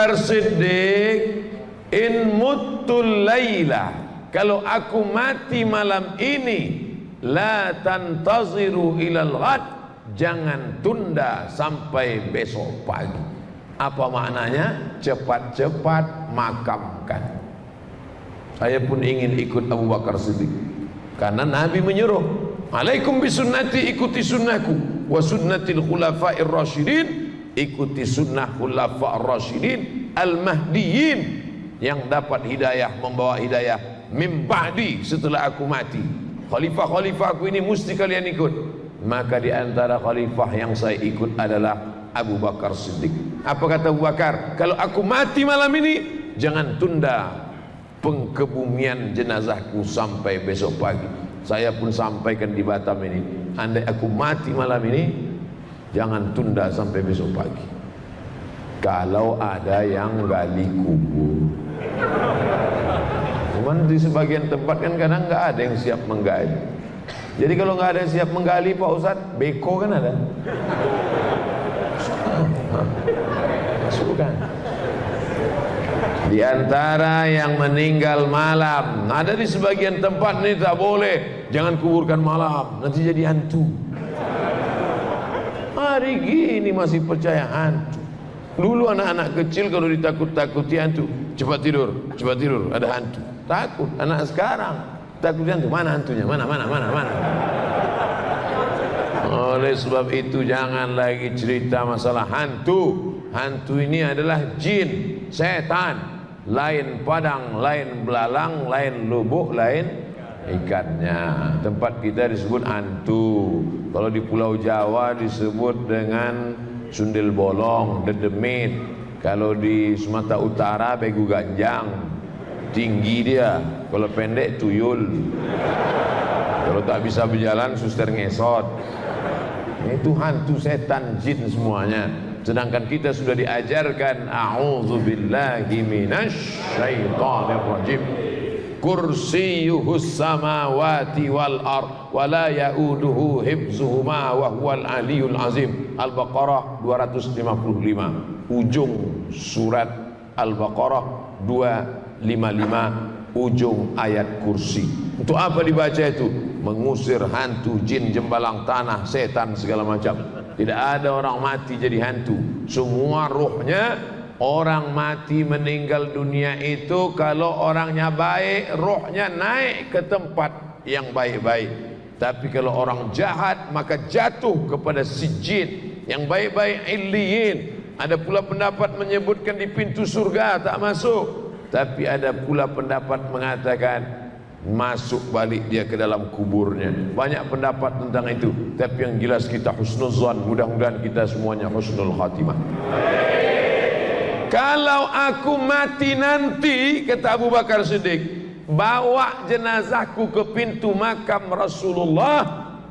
Bakar Siddiq, in muttul laila, kalau aku mati malam ini, la tantaziru ilal ghad, jangan tunda sampai besok pagi. Apa maknanya? Cepat-cepat makamkan. Saya pun ingin ikut Abu Bakar Siddiq, karena Nabi menyuruh, alaikum bisunnati, ikuti sunnahku, wa sunnatil khulafa'ir rasyidin, ikuti sunnah khulafa'ir rasyidin al-mahdiyin, yang dapat hidayah, membawa hidayah min ba'di, setelah aku mati. Khalifah-khalifah aku ini mesti kalian ikut. Maka di antara khalifah yang saya ikut adalah Abu Bakar Siddiq. Apa kata Abu Bakar? Kalau aku mati malam ini, jangan tunda pengkebumian jenazahku sampai besok pagi. Saya pun sampaikan di Batam ini, andai aku mati malam ini, jangan tunda sampai besok pagi. Kalau ada yang gali kubur, cuman di sebagian tempat kan kadang nggak ada yang siap menggali. Jadi kalau nggak ada yang siap menggali, Pak Ustadz, beko kan ada. Masukkan. Di antara yang meninggal malam, ada di sebagian tempat ini tak boleh, jangan kuburkan malam, nanti jadi hantu. Hari gini masih percaya hantu. Dulu anak-anak kecil kalau ditakut-takuti hantu, cepat tidur, ada hantu. Takut. Anak sekarang takut hantu, mana hantunya? Mana? Oleh sebab itu jangan lagi cerita masalah hantu. Hantu ini adalah jin, setan. Lain padang, lain belalang, lain lubuk, lain ikannya. Tempat kita disebut hantu. Kalau di Pulau Jawa disebut dengan sundel bolong, dedemit. Kalau di Sumatera Utara begu ganjang, tinggi dia. Kalau pendek tuyul. Kalau tak bisa berjalan suster ngesot. Itu hantu, setan, jin semuanya. Sedangkan kita sudah diajarkan a'udzubillahi minasyaitonir rajim. Kursiyuhus samawati wal ard wa la yauduhu hifzuhuma wa huwal aliyul azim. Al-Baqarah 255. Ujung surat Al-Baqarah 255, ujung ayat kursi. Untuk apa dibaca itu? Mengusir hantu, jin, jembalang tanah, setan segala macam. Tidak ada orang mati jadi hantu. Semua ruhnya, orang mati meninggal dunia itu, kalau orangnya baik, ruhnya naik ke tempat yang baik-baik. Tapi kalau orang jahat, maka jatuh kepada sijin. Yang baik-baik illiyin. Ada pula pendapat menyebutkan di pintu surga tak masuk. Tapi ada pula pendapat mengatakan masuk balik dia ke dalam kuburnya. Banyak pendapat tentang itu. Tapi yang jelas kita husnuzan, mudah-mudahan kita semuanya husnul khatimah. Kalau aku mati nanti, kata Abu Bakar Siddiq, bawa jenazahku ke pintu makam Rasulullah,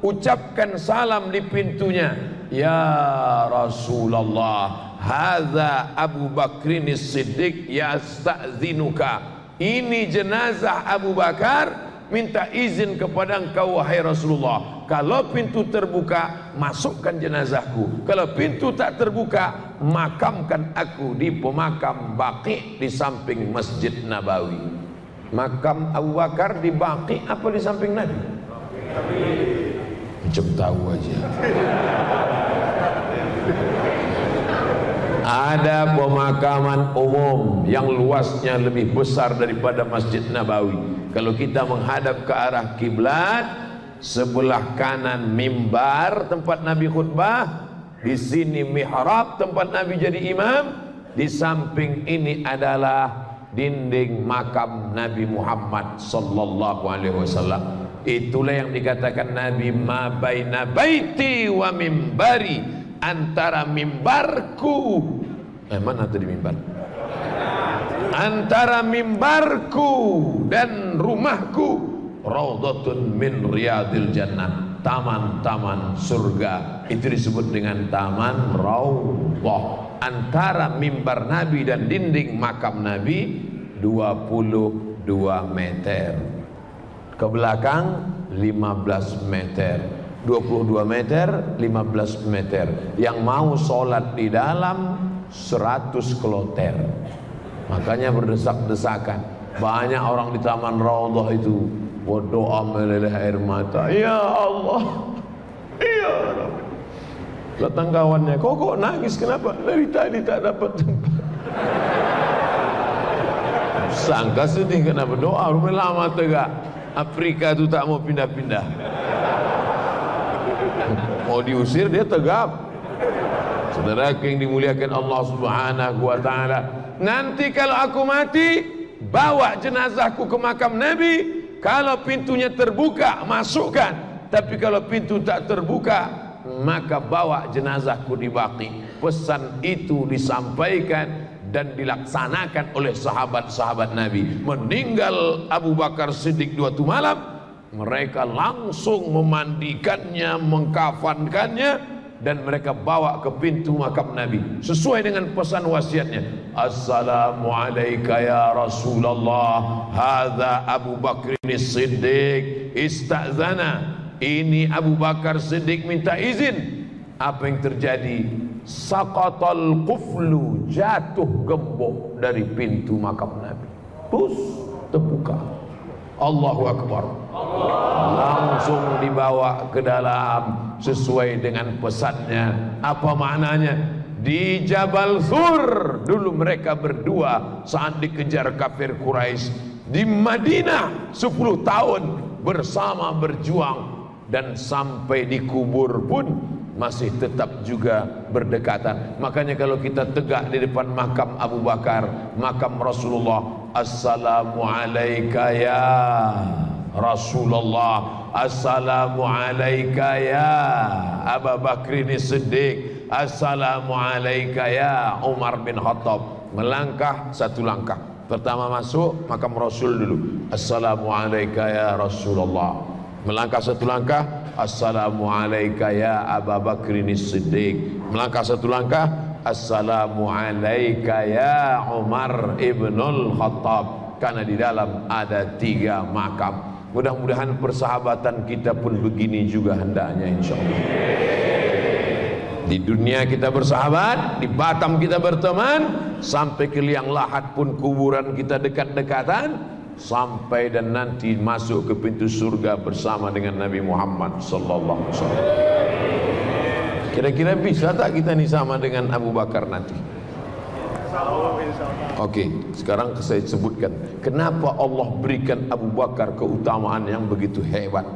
ucapkan salam di pintunya, ya Rasulullah, hadza Abu Bakrin Siddiq yasta'zinuka. Ini jenazah Abu Bakar, minta izin kepada engkau wahai Rasulullah. Kalau pintu terbuka, masukkan jenazahku. Kalau pintu tak terbuka, makamkan aku di pemakam Baqi di samping Masjid Nabawi. Makam Abu Bakar di Baqi apa di samping Nabi? Macam tahu aja. Ada pemakaman umum yang luasnya lebih besar daripada Masjid Nabawi. Kalau kita menghadap ke arah kiblat, sebelah kanan mimbar tempat Nabi khutbah, di sini mihrab tempat Nabi jadi imam, di samping ini adalah dinding makam Nabi Muhammad sallallahu alaihi wasallam. Itulah yang dikatakan Nabi, ma baina baiti wa mimbari, antara mimbarku, mana tadi mimbar? Antara mimbarku dan rumahku, raudhatun min riyadil jannah, taman-taman surga. Itu disebut dengan taman raudhah. Antara mimbar Nabi dan dinding makam Nabi 22 meter. Ke belakang 15 meter. 22 meter, 15 meter. Yang mau sholat di dalam 100 kloter. Makanya berdesak-desakan. Banyak orang di Taman Raudhah itu berdoa meleleh air mata. Ya Allah, ya Rabbi. Datang kawannya, kok nangis kenapa? Dari tadi tak dapat tempat. Sangka sedih kena berdoa, rumah lama tegak. Afrika itu tak mau pindah-pindah. Mau diusir dia tegap. Saudara yang dimuliakan Allah Subhanahu wa taala, nanti kalau aku mati, bawa jenazahku ke makam Nabi. Kalau pintunya terbuka, masukkan. Tapi kalau pintu tak terbuka, maka bawa jenazahku di Baqi. Pesan itu disampaikan dan dilaksanakan oleh sahabat-sahabat Nabi. Meninggal Abu Bakar Siddiq di waktu malam, mereka langsung memandikannya, mengkafankannya, dan mereka bawa ke pintu makam Nabi sesuai dengan pesan wasiatnya. Assalamualaikum ya Rasulullah, hadza Abu Bakr Siddiq istazana. Ini Abu Bakar Siddiq minta izin. Apa yang terjadi? Saqatal quflu, jatuh gembok dari pintu makam Nabi. Terus terbuka. Allahu Akbar. Langsung dibawa ke dalam sesuai dengan pesannya. Apa maknanya? Di Jabal Sur dulu mereka berdua saat dikejar kafir Quraisy. Di Madinah 10 tahun bersama berjuang, dan sampai dikubur pun masih tetap juga berdekatan. Makanya kalau kita tegak di depan makam Abu Bakar, makam Rasulullah, Assalamualaikum ya Rasulullah, Assalamualaikum ya Abu Bakr Siddiq, Assalamualaikum ya Umar bin Khattab. Melangkah satu langkah. Pertama masuk makam Rasul dulu, Assalamualaikum ya Rasulullah. Melangkah satu langkah, Assalamualaikum ya Abu Bakr Siddiq. Melangkah satu langkah, Assalamualaikum ya Umar ibnul Khattab. Karena di dalam ada 3 makam. Mudah-mudahan persahabatan kita pun begini juga hendaknya, insyaallah. Di dunia kita bersahabat, di Batam kita berteman, sampai ke liang lahat pun kuburan kita dekat-dekatan, sampai dan nanti masuk ke pintu surga bersama dengan Nabi Muhammad sallallahu alaihi wasallam. Kira-kira bisa tak kita ni sama dengan Abu Bakar nanti? Oke, sekarang saya sebutkan kenapa Allah berikan Abu Bakar keutamaan yang begitu hebat.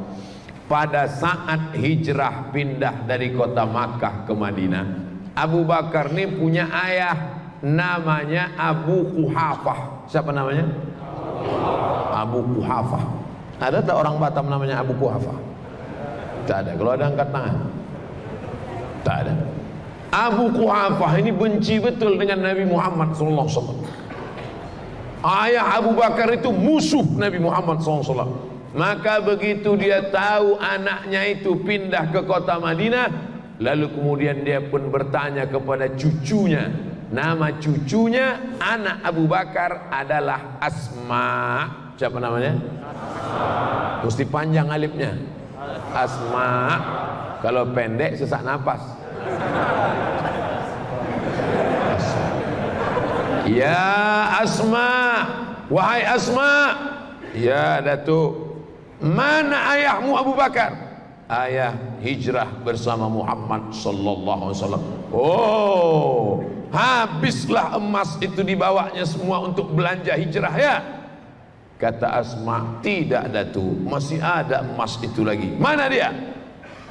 Pada saat hijrah pindah dari kota Makkah ke Madinah, Abu Bakar ini punya ayah namanya Abu Quhafah. Siapa namanya? Abu Quhafah. Ada tak orang Batam namanya Abu Quhafah? Tak ada. Kalau ada angkat tangan. Tak ada. Abu Quhafah ini benci betul dengan Nabi Muhammad SAW. Ayah Abu Bakar itu musuh Nabi Muhammad SAW. Maka begitu dia tahu anaknya itu pindah ke kota Madinah, lalu kemudian dia pun bertanya kepada cucunya. Nama cucunya anak Abu Bakar adalah Asma. Siapa namanya? Asma. Mesti panjang alifnya. Asma. Kalau pendek sesak napas. Asma. Ya Asma, wahai Asma. Ya Datuk. Mana ayahmu Abu Bakar? Ayah hijrah bersama Muhammad sallallahu alaihi wasallam. Oh, habislah emas itu dibawanya semua untuk belanja hijrah ya? Kata Asma, tidak Datuk, masih ada emas itu lagi. Mana dia?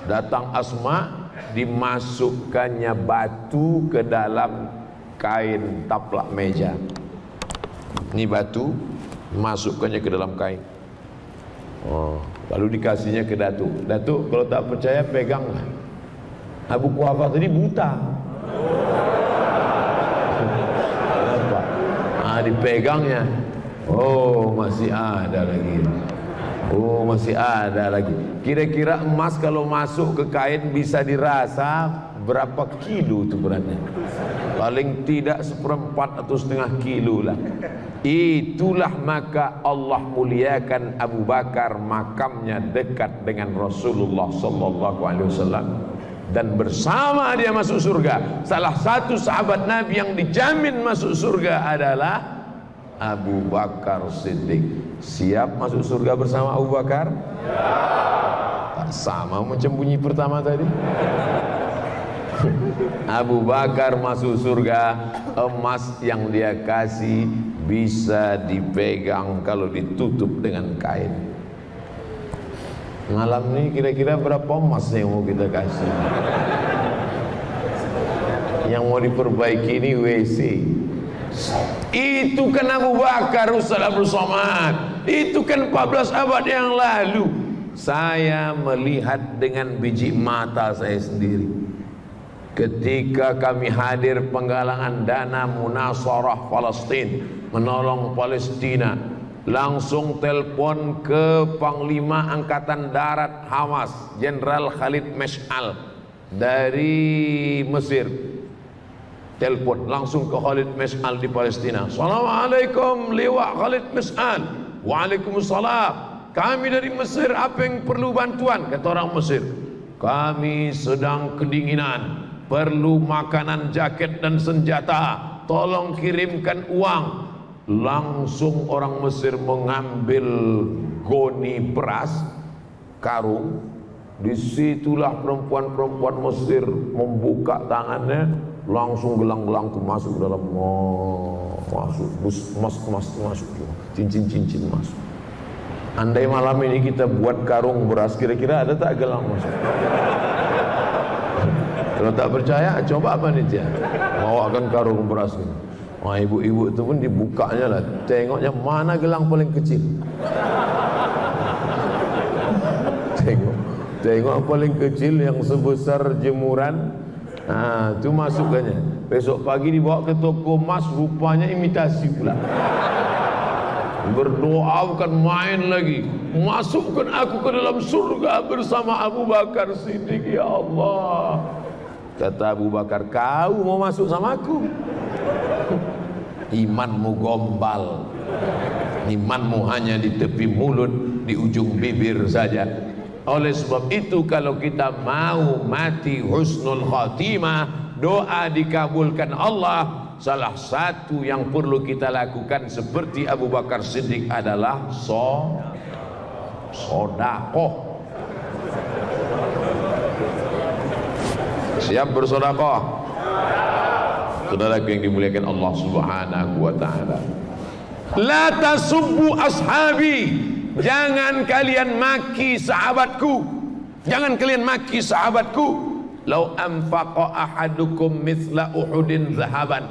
Datang Asma, dimasukkannya batu ke dalam kain taplak meja. Ini batu, masukkannya ke dalam kain. Oh, lalu dikasihnya ke Datuk. Datuk, kalau tak percaya peganglah. Abu Quhafah tadi buta. Dipegangnya. Oh, masih ada lagi. Oh, masih ada lagi. Kira-kira emas kalau masuk ke kain bisa dirasa berapa kilo itu beratnya? Paling tidak 1/4 atau setengah kilo lah. Itulah maka Allah muliakan Abu Bakar, makamnya dekat dengan Rasulullah sallallahu alaihi wasallam. dan bersama dia masuk surga. Salah satu sahabat Nabi yang dijamin masuk surga adalah Abu Bakar Siddiq. Siap masuk surga bersama Abu Bakar? Tak sama macam bunyi pertama tadi. Abu Bakar masuk surga, emas yang dia kasih bisa dipegang kalau ditutup dengan kain. Malam ini kira-kira berapa emas yang mau kita kasih? Yang mau diperbaiki ini WC. Itu kan Abu Bakar Ustaz Abdul Somad. Itu kan 14 abad yang lalu. Saya melihat dengan biji mata saya sendiri. Ketika kami hadir penggalangan dana Munasarah Palestin, menolong Palestina, langsung telepon ke Panglima Angkatan Darat Hamas, Jenderal Khalid Mash'al dari Mesir. Telepon langsung ke Khalid Mash'al di Palestina. Assalamualaikum Liwa Khalid Mash'al. Waalaikumsalam. Kami dari Mesir, apa yang perlu bantuan? Kata orang Mesir, kami sedang kedinginan, perlu makanan, jaket dan senjata, tolong kirimkan uang. Langsung orang Mesir mengambil goni beras, karung. Disitulah perempuan-perempuan Mesir membuka tangannya, langsung gelang-gelang itu masuk dalam, masuk, emas masuk, cincin-cincin masuk. Andai malam ini kita buat karung beras, kira-kira ada tak gelang masuk? Kalau tak percaya, coba panitia bawakan karung beras ini. Wah, ibu-ibu itu pun dibukanya lah, tengoknya mana gelang paling kecil. Tengok paling kecil yang sebesar jemuran. Nah, itu masukkannya. Besok pagi dibawa ke toko emas, rupanya imitasi pula. Berdoa bukan main lagi. Masukkan aku ke dalam surga bersama Abu Bakar Siddiq, ya Allah. Kata Abu Bakar, kau mau masuk sama aku? Imanmu gombal. Imanmu hanya di tepi mulut, di ujung bibir saja. Oleh sebab itu, kalau kita mau mati husnul khatimah, doa dikabulkan Allah, salah satu yang perlu kita lakukan seperti Abu Bakar Siddiq adalah sodakoh. Siap bersodakoh? Saudaraku yang dimuliakan Allah Subhanahu wa ta'ala, la tasubbu ashabi. Jangan kalian maki sahabatku. Jangan kalian maki sahabatku. Lau anfaqa ahadukum mithla Uhudin zahaban.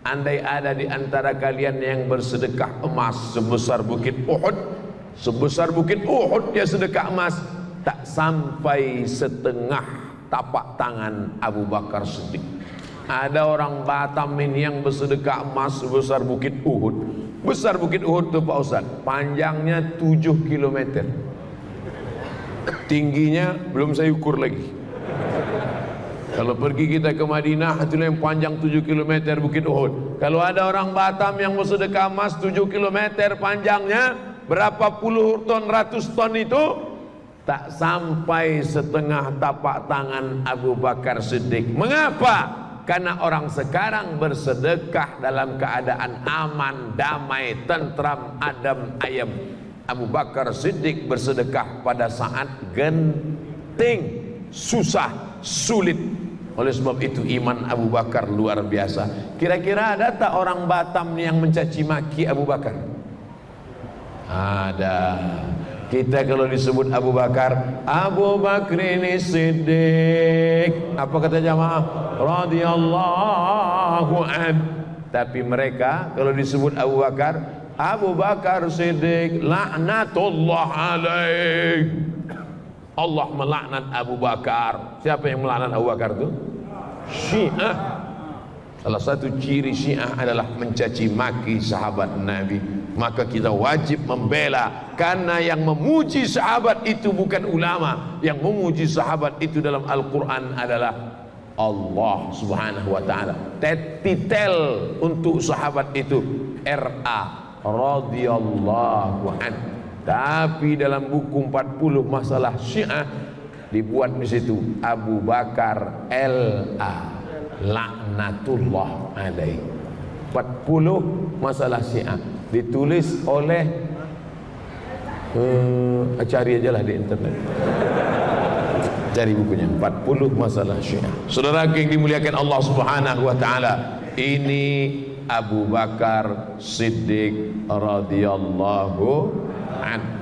Andai ada di antara kalian yang bersedekah emas sebesar bukit Uhud, sebesar bukit Uhud dia sedekah emas, tak sampai setengah tapak tangan Abu Bakar Siddiq. Ada orang Batam ini yang bersedekah emas sebesar bukit Uhud. Besar bukit Uhud itu Pak Ustaz, panjangnya 7 km, tingginya belum saya ukur lagi. Kalau pergi kita ke Madinah, itu yang panjang 7 km bukit Uhud. Kalau ada orang Batam yang mau sedekah emas 7 km panjangnya, berapa puluh ton, ratus ton itu, tak sampai setengah tapak tangan Abu Bakar Siddiq. Mengapa? Karena orang sekarang bersedekah dalam keadaan aman, damai, tentram, adem, ayem. Abu Bakar Siddiq bersedekah pada saat genting, susah, sulit. Oleh sebab itu iman Abu Bakar luar biasa. Kira-kira ada tak orang Batam yang mencaci maki Abu Bakar? Ada. Kita kalau disebut Abu Bakar, Abu Bakrin Siddiq, apa kata jamaah? Radhiyallahu an. Tapi mereka kalau disebut Abu Bakar, Abu Bakar Siddiq, laknatullah alaih. Allah melaknat Abu Bakar. Siapa yang melaknat Abu Bakar itu? Syiah. Salah satu ciri Syiah adalah mencaci maki sahabat Nabi. Maka kita wajib membela, karena yang memuji sahabat itu bukan ulama. Yang memuji sahabat itu dalam Al-Quran adalah Allah Subhanahu wa ta'ala. Titel untuk sahabat itu R.A. radhiyallahu an. Tapi dalam buku 40 masalah Syiah, dibuat di situ Abu Bakar LA laknatullah alaih. 40 masalah Syiah ditulis oleh cari aja lah di internet, cari bukunya 40 masalah Syiah. Saudara yang dimuliakan Allah Subhanahu wa taala, ini Abu Bakar Siddiq radhiyallahu anhu.